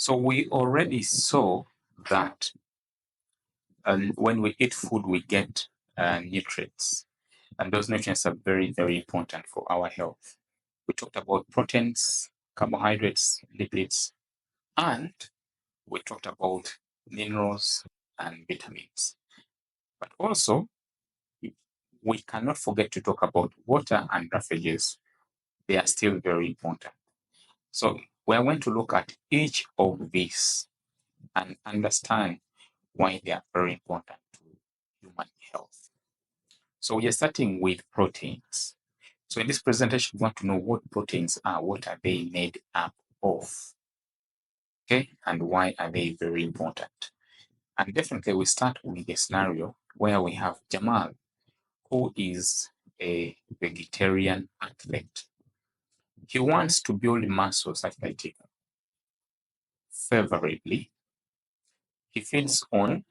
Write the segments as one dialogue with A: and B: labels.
A: So we already saw that when we eat food, we get nutrients, and those nutrients are very, very important for our health. We talked about proteins, carbohydrates, lipids, and we talked about minerals and vitamins. But also, we cannot forget to talk about water and refuges. They are still very important. So we are going to look at each of these and understand why they are very important to human health. So we are starting with proteins. So in this presentation, we want to know what proteins are, what are they made up of, okay, and why are they very important. And definitely we start with a scenario where we have Jamal, who is a vegetarian athlete. He wants to build muscles athletic. Favorably, he feeds on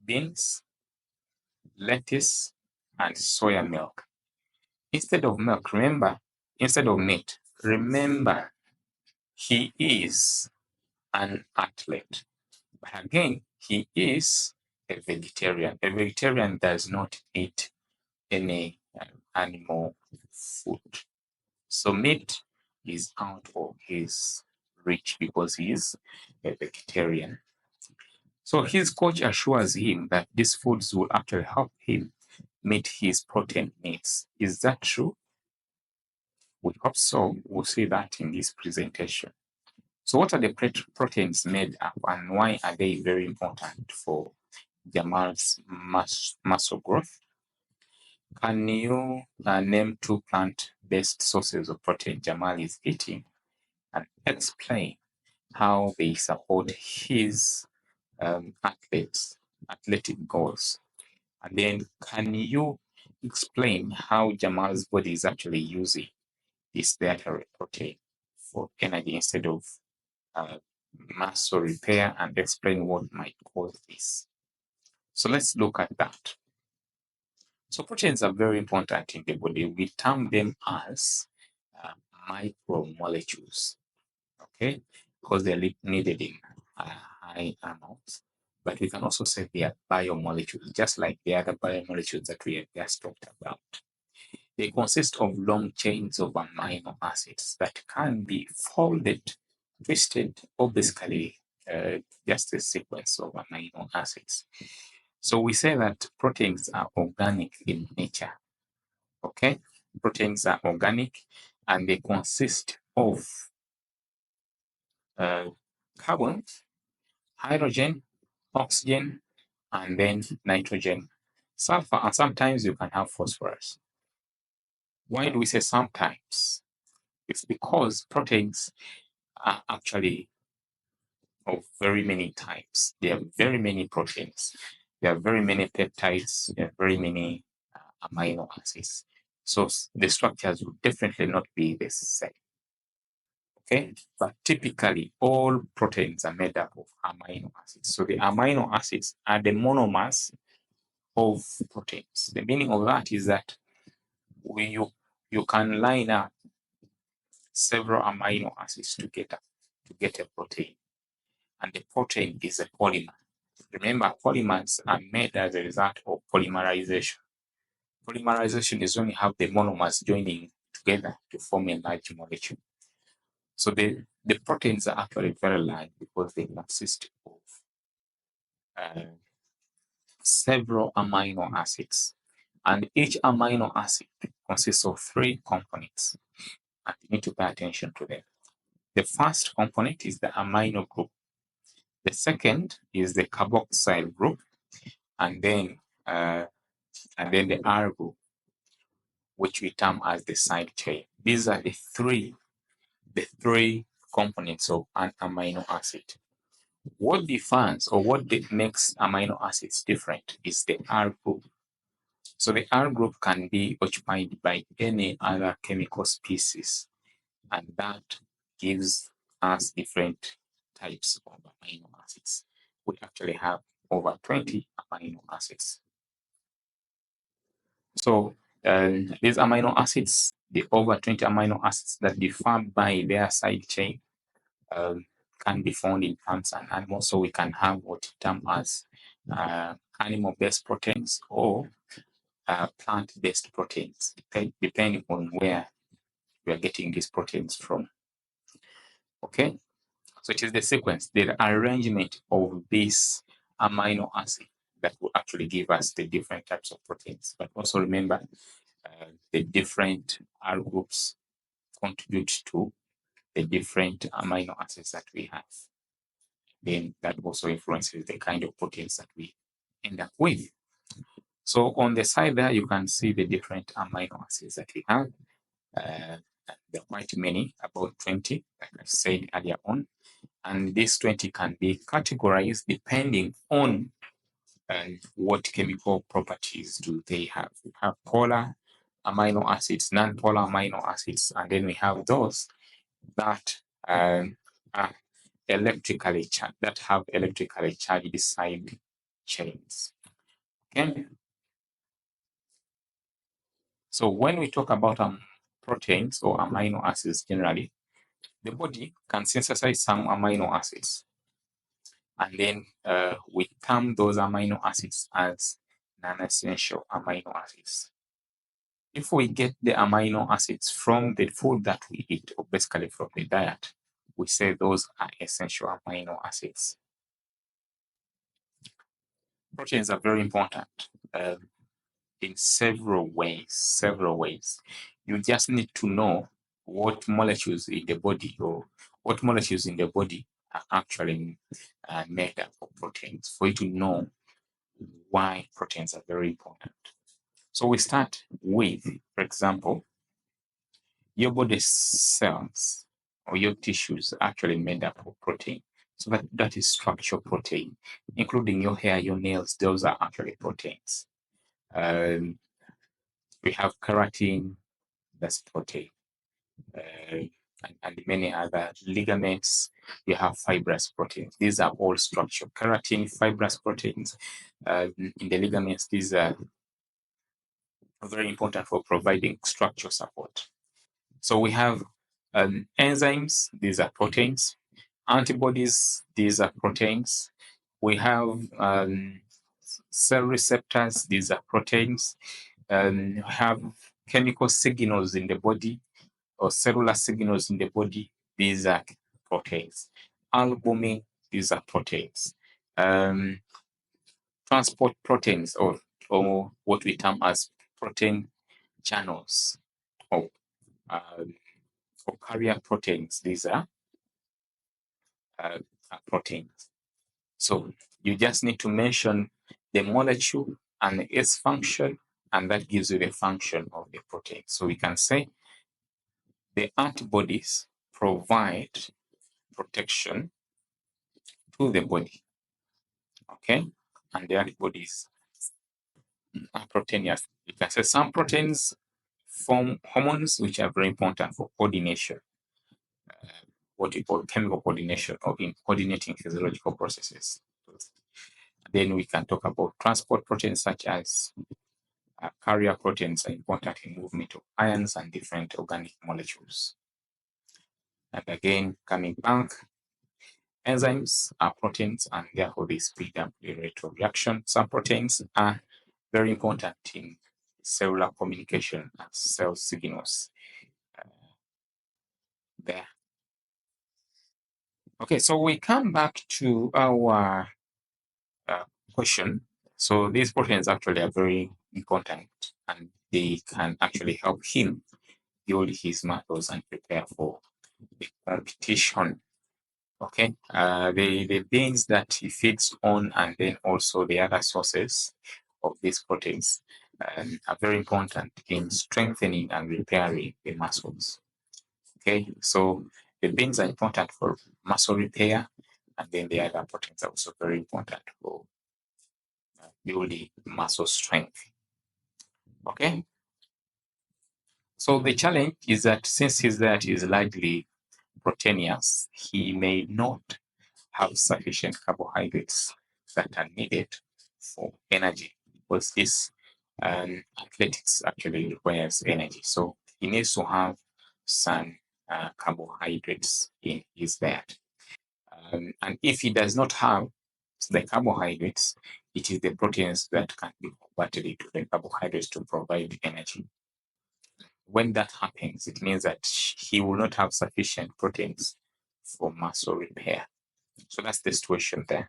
A: beans, lettuce, and soya milk. Instead of milk, remember, instead of meat, remember, he is an athlete. But again, he is a vegetarian. A vegetarian does not eat any animal food. So meat is out of his reach because he is a vegetarian. So his coach assures him that these foods will actually help him meet his protein needs. Is that true? We hope so. We'll see that in this presentation. So what are the proteins made up and why are they very important for Jamal's muscle growth? Can you name two plant-based sources of protein Jamal is eating and explain how they support his athletic goals? And then can you explain how Jamal's body is actually using this dietary protein for energy instead of uh, muscle repair, and explain what might cause this? So let's look at that. So proteins are very important in the body. We term them as uh, micromolecules, okay, because they're needed in high amounts. But we can also say they are biomolecules, just like the other biomolecules that we have just talked about. They consist of long chains of amino acids that can be folded, twisted, or basically just a sequence of amino acids. So we say that proteins are organic in nature. Okay, proteins are organic and they consist of carbon, hydrogen, oxygen, and then nitrogen, sulfur, and sometimes you can have phosphorus. Why do we say sometimes? It's because proteins are actually of very many types. There are very many proteins. There are very many peptides. There are very many amino acids. So the structures will definitely not be the same. Okay, but typically all proteins are made up of amino acids. So the amino acids are the monomers of proteins. The meaning of that is that when you can line up several amino acids together to get a protein, and the protein is a polymer. Remember, polymers are made as a result of polymerization. Polymerization is when you have the monomers joining together to form a large molecule. So the proteins are actually very large because they consist of several amino acids. And each amino acid consists of three components, and you need to pay attention to them. The first component is the amino group. The second is the carboxyl group, and then the R group, which we term as the side chain. These are the three components of an amino acid. What defines or what makes amino acids different is the R group. So the R group can be occupied by any other chemical species, and that gives us different types of amino acids. We actually have over 20 amino acids. So these amino acids, the over 20 amino acids that differ by their side chain, can be found in plants and animals. So we can have what we term as animal-based proteins or plant-based proteins, depending on where we are getting these proteins from. Okay, so it is the sequence, the arrangement of this amino acid that will actually give us the different types of proteins. But also remember, the different R groups contribute to the different amino acids that we have. Then that also influences the kind of proteins that we end up with. So on the side there, you can see the different amino acids that we have. There are quite many, about 20, like I said earlier on. And these 20 can be categorized depending on what chemical properties do they have. We have polar amino acids, non-polar amino acids, and then we have those that are electrically charged, that have electrically charged side chains. Okay. So when we talk about proteins or amino acids generally, the body can synthesize some amino acids, and then we term those amino acids as non-essential amino acids. If we get the amino acids from the food that we eat, or basically from the diet, we say those are essential amino acids. Proteins are very important in several ways. You just need to know what molecules in the body or what molecules in the body are actually made up of proteins for you to know why proteins are very important. So we start with, for example, your body cells or your tissues are actually made up of protein. So that is structural protein, including your hair, your nails, those are actually proteins. We have keratin, that's protein. And many other ligaments, you have fibrous proteins. These are all structural. Keratin, fibrous proteins. In the ligaments, these are very important for providing structural support. So we have enzymes, these are proteins. Antibodies, these are proteins. We have cell receptors, these are proteins. We have chemical signals in the body or cellular signals in the body, these are proteins. Albumin, these are proteins. Transport proteins or what we term as protein channels or carrier proteins, these are proteins. So you just need to mention the molecule and its function, and that gives you the function of the protein. So we can say the antibodies provide protection to the body, okay? And the antibodies are proteinous. You can say some proteins form hormones, which are very important for coordination, what we call chemical coordination or in coordinating physiological processes. Then we can talk about transport proteins such as carrier proteins are important in movement of ions and different organic molecules. And again, coming back, enzymes are proteins and therefore they speed up the rate of reaction. Some proteins are very important in cellular communication and cell signals there. Okay, so we come back to our question. So these proteins actually are very important and they can actually help him build his muscles and prepare for the competition. Okay, the beans that he feeds on and then also the other sources of these proteins are very important in strengthening and repairing the muscles. Okay, so the beans are important for muscle repair, and then the other proteins are also very important for building muscle strength. Okay, so the challenge is that since his diet is largely proteinous, he may not have sufficient carbohydrates that are needed for energy because this athletics actually requires energy. So he needs to have some carbohydrates in his diet. And if he does not have the carbohydrates, it is the proteins that can be converted into the carbohydrates to provide energy. When that happens, it means that he will not have sufficient proteins for muscle repair. So that's the situation there.